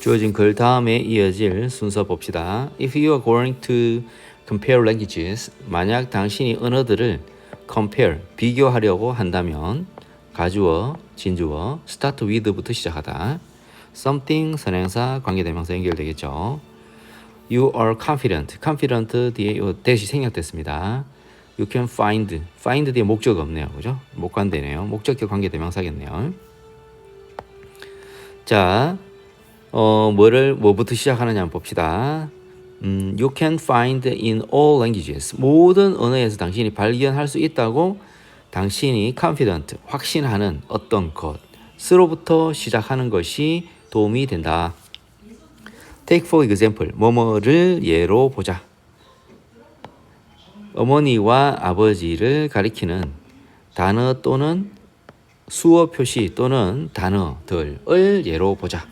주어진 글 다음에 이어질 순서 봅시다. If you are going to compare languages, 만약 당신이 언어들을 compare, 비교하려고 한다면 가주어, 진주어, start with부터 시작하다. something, 선행사, 관계대명사 연결되겠죠. You are confident, confident 뒤에 요 대시 생략됐습니다. You can find, find 뒤에 목적 없네요. 그죠? 목관되네요. 목적격 관계대명사겠네요. 자, 뭐부터 시작하느냐 한번 봅시다. You can find in all languages. 모든 언어에서 당신이 발견할 수 있다고 당신이 confident, 확신하는 어떤 것으로부터 시작하는 것이 도움이 된다. Take for example, 뭐뭐를 예로 보자. 어머니와 아버지를 가리키는 단어 또는 수어 표시 또는 단어들을 예로 보자.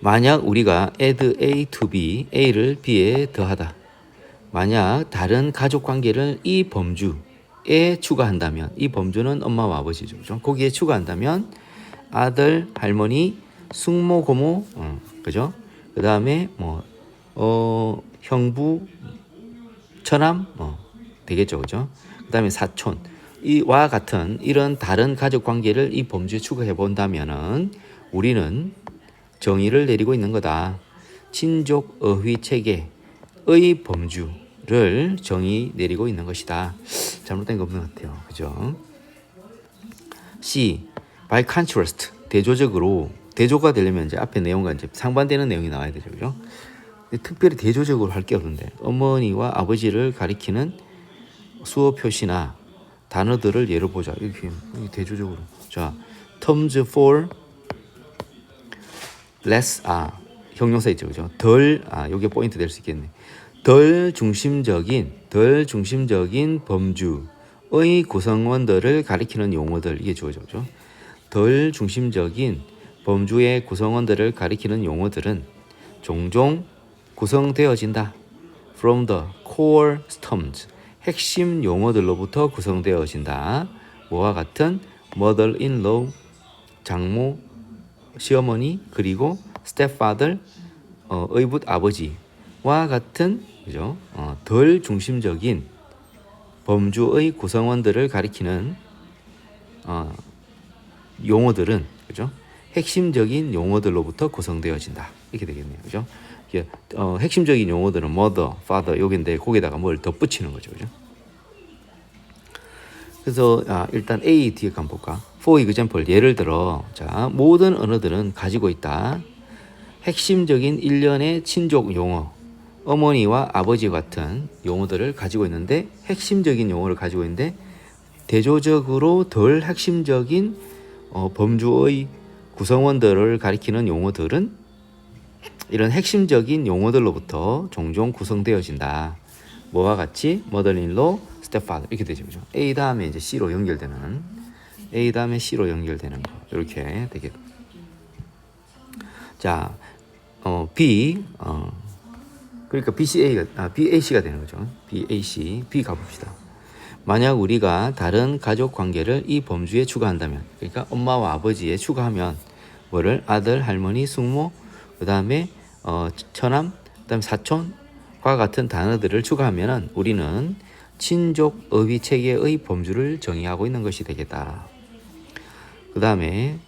만약 우리가 add A to B, A를 B에 더하다. 만약 다른 가족 관계를 이 범주에 추가한다면, 이 범주는 엄마와 아버지죠. 그죠? 거기에 추가한다면 아들, 할머니, 숙모, 고모, 그죠? 그 다음에 형부, 처남, 되겠죠, 그죠? 그 다음에 사촌, 이와 같은 이런 다른 가족 관계를 이 범주에 추가해 본다면은 우리는 정의를 내리고 있는 거다. 친족 어휘 체계의 범주를 정의 내리고 있는 것이다. 잘못된 거 없는 것 같아요, 그죠? C. By contrast, 대조적으로 대조가 되려면 이제 앞에 내용과 이제 상반되는 내용이 나와야 되죠, 그죠? 특별히 대조적으로 할 게 없는데 어머니와 아버지를 가리키는 수어 표시나 단어들을 예로 보자. 이렇게 대조적으로. 자, terms for less, 형용사 있죠, 그죠? 요게 포인트 될 수 있겠네. 덜 중심적인 범주의 구성원들을 가리키는 용어들, 이게 주어져, 그죠? 덜 중심적인 범주의 구성원들을 가리키는 용어들은 종종 구성되어진다. From the core terms, 핵심 용어들로부터 구성되어진다. 뭐와 같은 mother-in-law, 장모, 시어머니, 그리고 stepfather, 의붓 아버지와 같은, 그죠? 덜 중심적인 범주의 구성원들을 가리키는 용어들은, 그죠? 핵심적인 용어들로부터 구성되어진다. 이렇게 되겠네요, 그죠? 핵심적인 용어들은 mother, father 여기인데 거기다가 뭘 덧붙이는 거죠, 그죠? 그래서 일단 A 뒤에 한번 볼까? For example, 예를 들어, 자, 모든 언어들은 가지고 있다. 핵심적인 일련의 친족 용어, 어머니와 아버지 같은 용어들을 가지고 있는데, 핵심적인 용어를 가지고 있는데, 대조적으로 덜 핵심적인 범주의 구성원들을 가리키는 용어들은 이런 핵심적인 용어들로부터 종종 구성되어진다. 뭐와 같이 mother-in-law, stepfather 이렇게 되죠, 그죠? A 다음에 이제 C로 연결되는 거 이렇게 되겠다. 자, B, 그러니까 BAC가 되는 거죠. B 가봅시다. 만약 우리가 다른 가족 관계를 이 범주에 추가한다면, 그러니까 엄마와 아버지에 추가하면 뭐를 아들, 할머니, 숙모, 그 다음에 처남, 그 다음에 사촌과 같은 단어들을 추가하면 우리는 친족 어휘 체계의 범주를 정의하고 있는 것이 되겠다. 그 다음에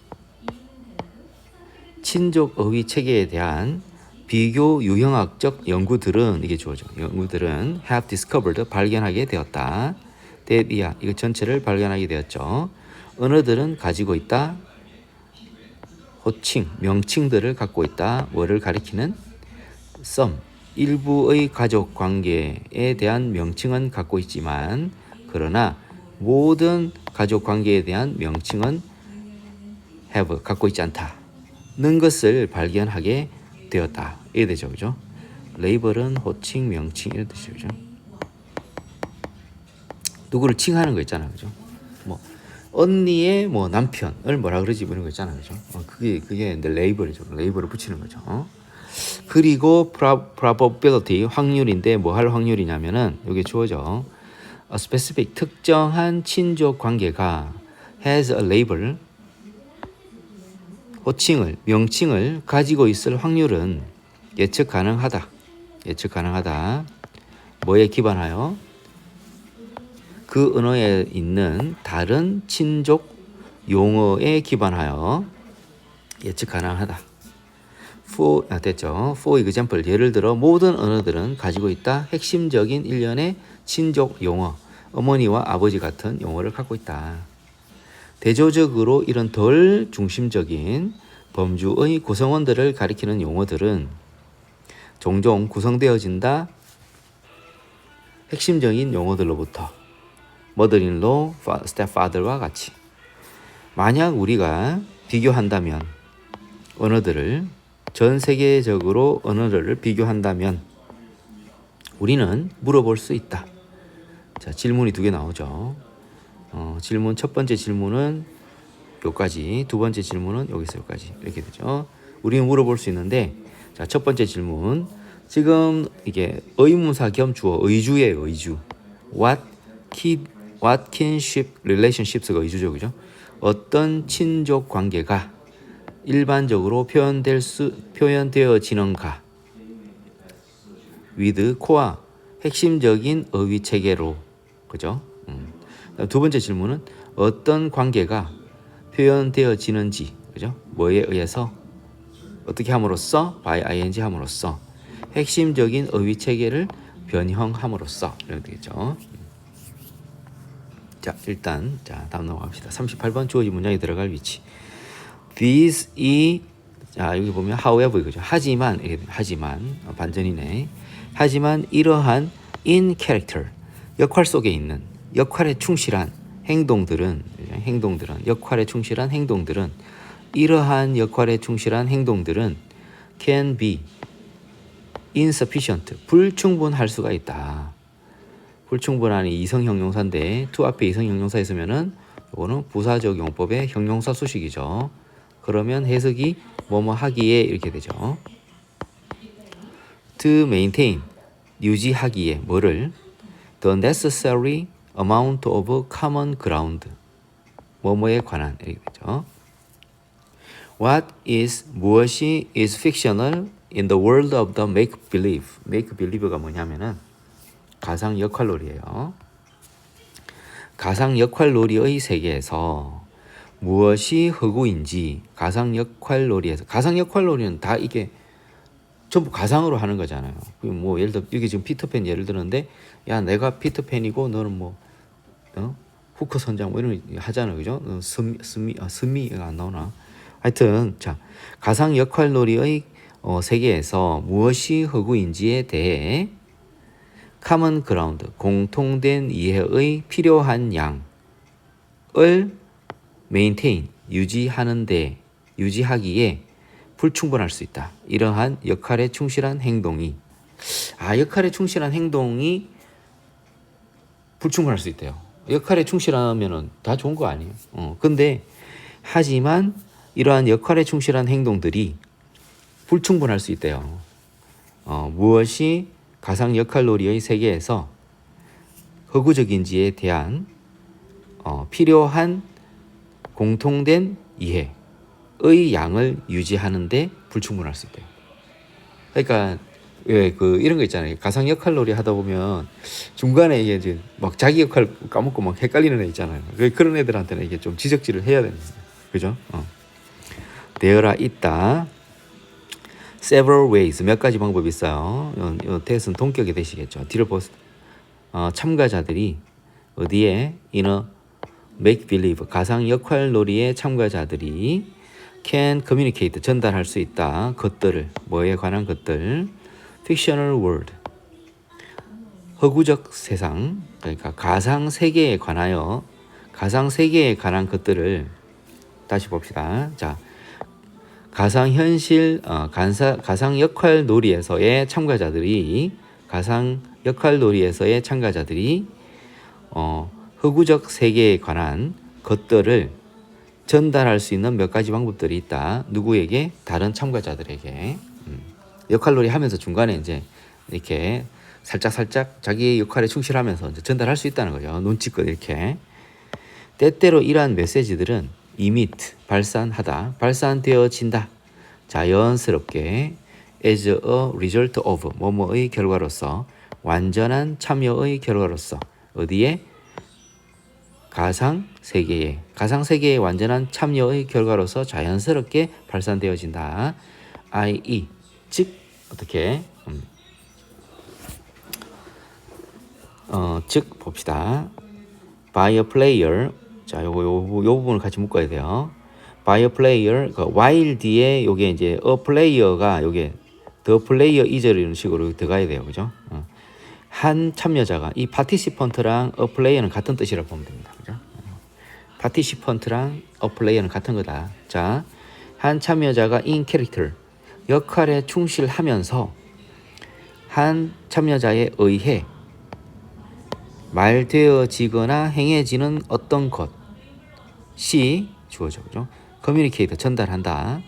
친족 어휘 체계에 대한 비교 유형학적 연구들은 이게 주어져. 연구들은 have discovered, 발견하게 되었다. that, 이거 전체를 발견하게 되었죠. 언어들은 가지고 있다. 호칭, 명칭들을 갖고 있다. 뭐를 가리키는? some, 일부의 가족 관계에 대한 명칭은 갖고 있지만 그러나 모든 가족 관계에 대한 명칭은 have, 갖고 있지 않다는 것을 발견하게 되었다. 이게 되죠, 그죠? 레이벌은 호칭, 명칭 이런 뜻이죠, 그죠? 누구를 칭하는 거 있잖아, 그죠? 뭐 언니의 남편을 뭐라 그러지 이런 거 있잖아, 그죠? 그게 레이벌이죠. 레이벌을 붙이는 거죠. 그리고 probability, 확률인데 뭐 할 확률이냐면은 여기 주어져. A specific, 특정한 친족 관계가 has a label, 호칭을, 명칭을 가지고 있을 확률은 예측 가능하다. 예측 가능하다. 뭐에 기반하여? 그 언어에 있는 다른 친족 용어에 기반하여 예측 가능하다. 됐죠. For example, 예를 들어 모든 언어들은 가지고 있다. 핵심적인 일련의 친족 용어, 어머니와 아버지 같은 용어를 갖고 있다. 대조적으로 이런 덜 중심적인 범주의 구성원들을 가리키는 용어들은 종종 구성되어진다. 핵심적인 용어들로부터 mother-in-law, stepfather와 같이. 만약 우리가 비교한다면 언어들을 전 세계적으로 언어를 비교한다면 우리는 물어볼 수 있다. 자, 질문이 두 개 나오죠. 질문 첫 번째 질문은 여기까지, 두 번째 질문은 여기서 여기까지 이렇게 되죠. 우리는 물어볼 수 있는데, 자, 첫 번째 질문. 지금 이게 의문사 겸 주어, 의주예요, 의주. What kinship relationships가 의주죠, 그죠? 어떤 친족 관계가 일반적으로 표현되어지는가? with 코어, 핵심적인 어휘 체계로, 그죠? 두 번째 질문은 어떤 관계가 표현되어지는지, 그죠? 뭐에 의해서 어떻게 함으로써 by ing 함으로써 핵심적인 어휘 체계를 변형함으로써 이렇게 되겠죠. 자, 일단 다음 넘어갑시다. 38번 주어진 문장에 들어갈 위치. This 자, 여기 보면 however 이거죠. 하지만 이렇게 하지만 반전이네. 하지만 이러한 in character 역할 속에 있는 역할에 충실한 행동들은 역할에 충실한 행동들은 이러한 역할에 충실한 행동들은 can be insufficient 불충분할 수가 있다. 불충분한 이성 형용사인데 to 앞에 이성 형용사 있으면은 이거는 부사적 용법의 형용사 수식이죠. 그러면 해석이 뭐뭐 하기에 이렇게 되죠. To maintain 유지하기에 뭐를 the necessary amount of common ground 뭐뭐에 관한 이렇게 되죠. What is 무엇이 is fictional in the world of the make believe. make believe가 뭐냐면은 가상 역할놀이예요. 가상 역할놀이의 세계에서 무엇이 허구인지 가상 역할놀이는 다 이게 전부 가상으로 하는 거잖아요. 뭐 예를 들어 여기 지금 피터팬 예를 들었는데 야 내가 피터팬이고 너는 뭐 후크 선장 뭐 이런 거 하잖아요, 그죠? 스미가 안 나오나? 하여튼 자 가상 역할놀이의 세계에서 무엇이 허구인지에 대해 common ground 공통된 이해의 필요한 양을 maintain 유지하기에 불충분할 수 있다. 이러한 역할에 충실한 행동이 역할에 충실한 행동이 불충분할 수 있대요. 역할에 충실하면은 다 좋은 거 아니에요. 근데 하지만 이러한 역할에 충실한 행동들이 불충분할 수 있대요. 무엇이 가상 역할놀이의 세계에서 허구적인지에 대한 필요한 공통된 이해의 양을 유지하는데 불충분할 수 있대요. 그러니까 이런 거 있잖아요. 가상 역할놀이 하다 보면 중간에 이게 이제 막 자기 역할 까먹고 막 헷갈리는 애 있잖아요. 그런 애들한테는 이게 좀 지적질을 해야 됩니다. 그죠? 되어라 있다. several ways 몇 가지 방법이 있어요. 이 테스트는 동격이 되시겠죠. 뒤를 보세요. 참가자들이 어디에 in a make believe 가상 역할놀이의 참가자들이 can communicate 전달할 수 있다. 것들을 뭐에 관한 것들 fictional world 허구적 세상 그러니까 가상 세계에 관한 것들을 다시 봅시다. 자 가상 현실 가상 역할 놀이에서의 참가자들이 허구적 세계에 관한 것들을 전달할 수 있는 몇 가지 방법들이 있다. 누구에게? 다른 참가자들에게. 역할놀이 하면서 중간에 이제 이렇게 살짝 자기의 역할에 충실하면서 이제 전달할 수 있다는 거죠. 눈치껏 이렇게. 때때로 이러한 메시지들은 emit 발산하다, 발산되어진다. 자연스럽게 as a result of 뭐뭐의 결과로서, 완전한 참여의 결과로서. 어디에? 가상세계의 완전한 참여의 결과로서 자연스럽게 발산되어진다. i.e. 즉 어떻게? 즉 봅시다. by a player. 자, 요 부분을 같이 묶어야 돼요. by a player, 그 while 뒤에 요게 이제 a player가 요게 the player is 이런 식으로 들어가야 돼요. 그죠? 한 참여자가, 이 participant랑 a player는 같은 뜻이라고 보면 됩니다. 그죠? participant랑 a player는 같은 거다. 자, 한 참여자가 in character, 역할에 충실하면서 한 참여자에 의해 말되어지거나 행해지는 어떤 것이 주어져. 그죠? communicate, 전달한다.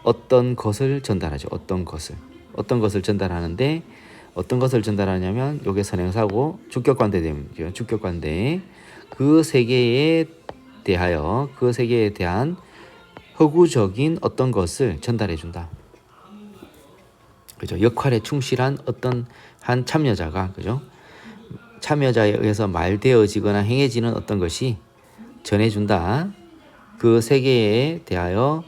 어떤 것을 전달하죠. 어떤 것을 전달하는데, 어떤 것을 전달하냐면 요게 선행사고 주격관대 되죠. 주격관대. 그 세계에 대하여, 그 세계에 대한 허구적인 어떤 것을 전달해 준다. 그죠? 역할에 충실한 어떤 한 참여자가, 그죠? 참여자에 의해서 말되어지거나 행해지는 어떤 것이 전해준다. 그 세계에 대하여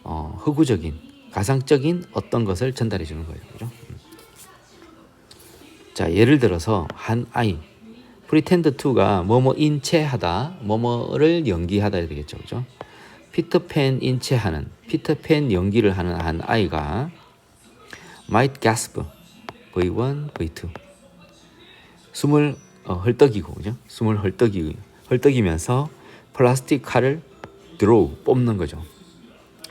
허구적인, 가상적인 어떤 것을 전달해 주는 거예요. 그죠? 자, 예를 들어서 한 아이, pretend to가 뭐뭐 인체하다, 뭐뭐를 연기하다 해야 되겠죠. 그죠? 피터팬 인체하는, 피터팬 연기를 하는 한 아이가 might gasp, V1, V2. 숨을 헐떡이고, 그죠? 숨을 헐떡이면서 플라스틱 칼을 draw, 뽑는 거죠.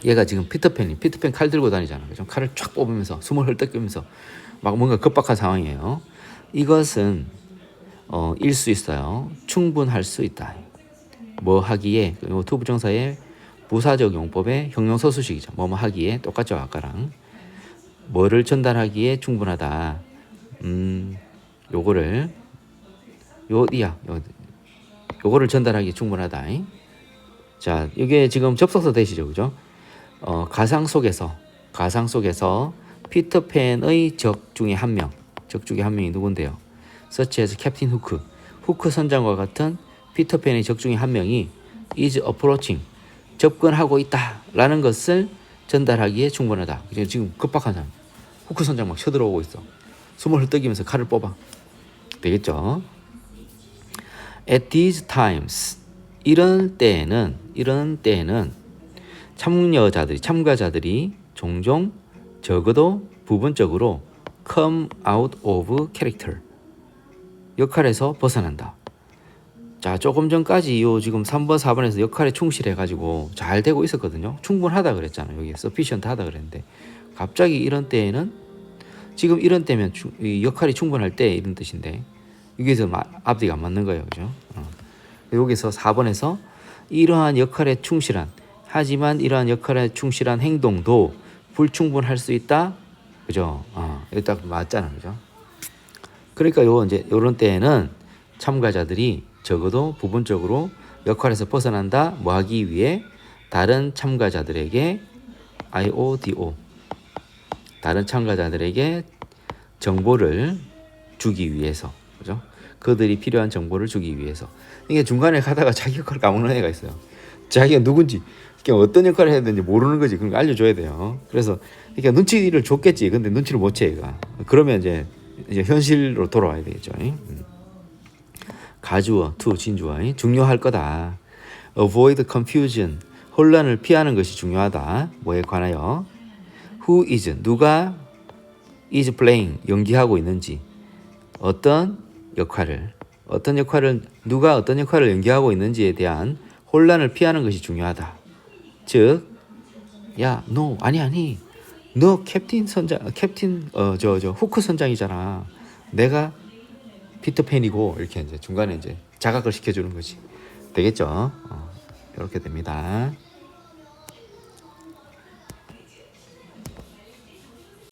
얘가 지금 피터팬 칼 들고 다니잖아. 그죠? 칼을 쫙 뽑으면서 숨을 헐떡이면서 막 뭔가 급박한 상황이에요. 이것은 일 수 있어요. 충분할 수 있다. 뭐 하기에, 투부정사의 부사적 용법의 형용사수식이죠. 뭐뭐 하기에, 똑같죠 아까랑. 뭐를 전달하기에 충분하다. 요거를 요거를 전달하기에 충분하다. 자, 이게 지금 접속사 되시죠, 그죠? 가상 속에서 피터팬의 적 중에 한 명이 누군데요? such as 캡틴 후크 선장과 같은 피터팬의 적 중에 한 명이 is approaching, 접근하고 있다라는 것을 전달하기에 충분하다. 지금 급박한 상황. 후크 선장 막 쳐들어오고 있어. 숨을 헐떡이면서 칼을 뽑아. 되겠죠? At these times, 이런 때에는 참가자들이 종종 적어도 부분적으로 come out of character, 역할에서 벗어난다. 자, 조금 전까지 요 지금 3번, 4번에서 역할에 충실해가지고 잘 되고 있었거든요. 충분하다 그랬잖아요. 여기 sufficient 하다 그랬는데, 갑자기 이런 때에는, 지금 이런 때면 역할이 충분할 때 이런 뜻인데, 여기서 앞뒤가 안 맞는 거예요. 그죠? 여기서 4번에서 이러한 역할에 충실한, 하지만 이러한 역할에 충실한 행동도 불충분할 수 있다. 그죠? 여기 딱 맞잖아. 그죠? 그러니까 요런 때에는 참가자들이 적어도 부분적으로 역할에서 벗어난다. 뭐 하기 위해? 다른 참가자들에게 IODO, 다른 참가자들에게 정보를 주기 위해서. 그죠? 그들이 필요한 정보를 주기 위해서. 이게 중간에 가다가 자기 역할을 까먹는 애가 있어요. 자기가 누군지, 어떤 역할을 해야 되는지 모르는 거지. 그러니까 알려줘야 돼요. 그래서 그러니까 눈치를 줬겠지. 근데 눈치를 못 채, 얘가. 그러면 이제 현실로 돌아와야 되겠죠. 가주어, to, 진주어. 중요할 거다. avoid confusion, 혼란을 피하는 것이 중요하다. 뭐에 관하여? who is, 누가 is playing, 연기하고 있는지. 어떤 역할을, 누가 어떤 역할을 연기하고 있는지에 대한 혼란을 피하는 것이 중요하다. 즉, 야, 너, 아니, 너 후크 선장이잖아. 내가 피터팬이고, 이렇게 이제 중간에 이제 자각을 시켜주는 거지. 되겠죠? 이렇게 됩니다.